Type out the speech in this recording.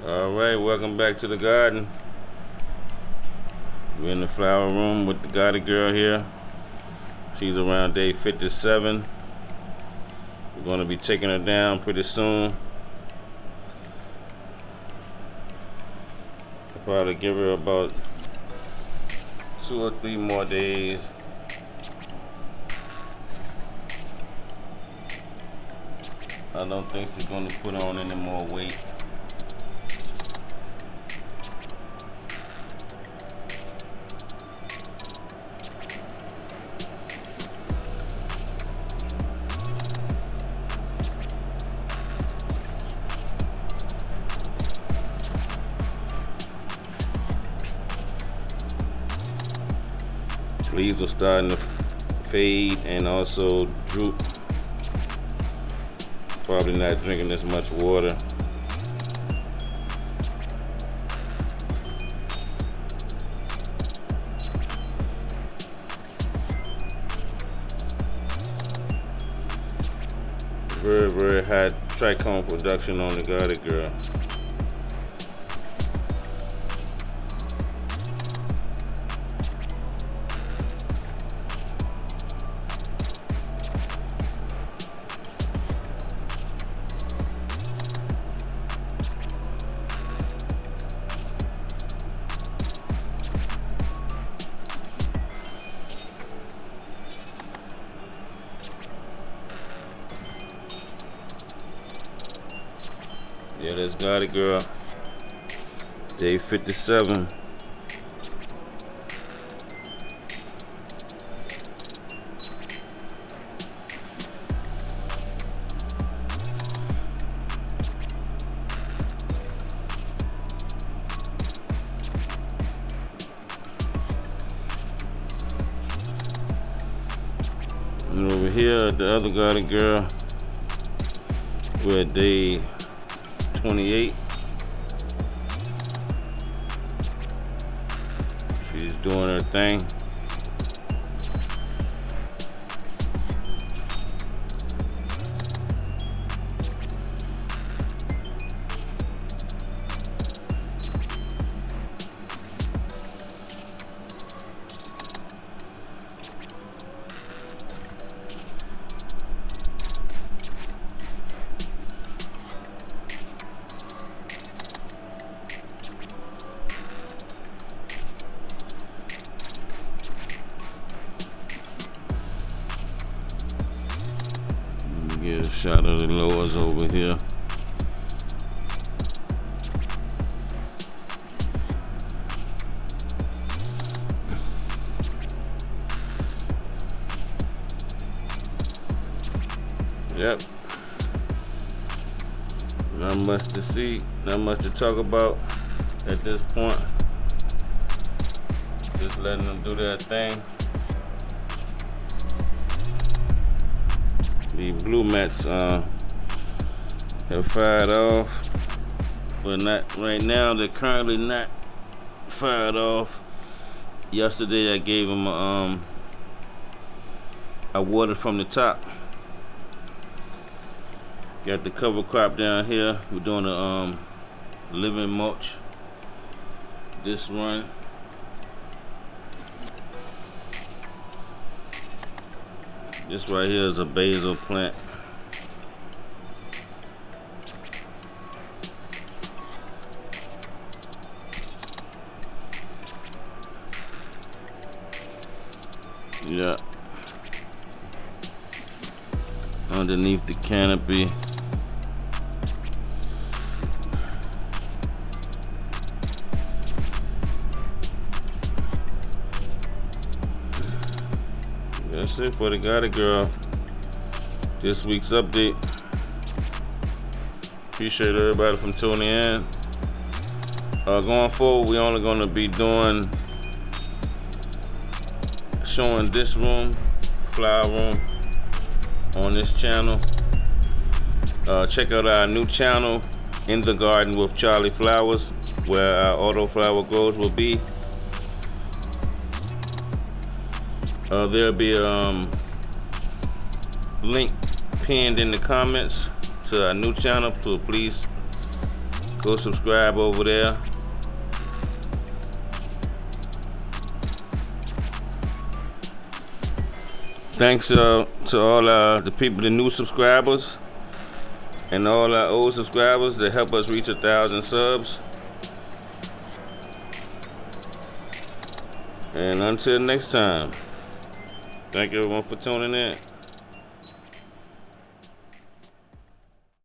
Alright, welcome back to the garden. We're in the flower room with the Gotti Girl here. She's around day 57. We're going to be taking her down pretty soon. I'll probably give her about 2 or 3 more days. I don't think she's going to put on any more weight. Leaves are starting to fade and also droop. Probably not drinking as much water. Very high trichome production on the Gotti Girl. Yeah, that's Gotti Girl. Day 57. And over here, the other Gotti Girl, we're at day 28. She's doing her thing. Get a shot of the lowers over here. Yep. Not much to see, not much to talk about at this point. Just letting them do their thing. The blue mats have fired off, but not right now. They're currently not fired off. Yesterday I gave them I watered from the top. Got the cover crop down here. We're doing a living mulch this run. This right here is a basil plant. Yeah. Underneath the canopy. That's it for the Gotti Girl. This week's update. Appreciate everybody from tuning in. Going forward, we're only going to be showing this room, flower room, on this channel. Check out our new channel, In the Garden with Charlie Flowers, where our auto flower grows will be. There'll be a link pinned in the comments to our new channel, so please Go subscribe over there. Thanks to all the people, the new subscribers, and all our old subscribers that help us reach 1,000 subs. And until next time, thank everyone for tuning in.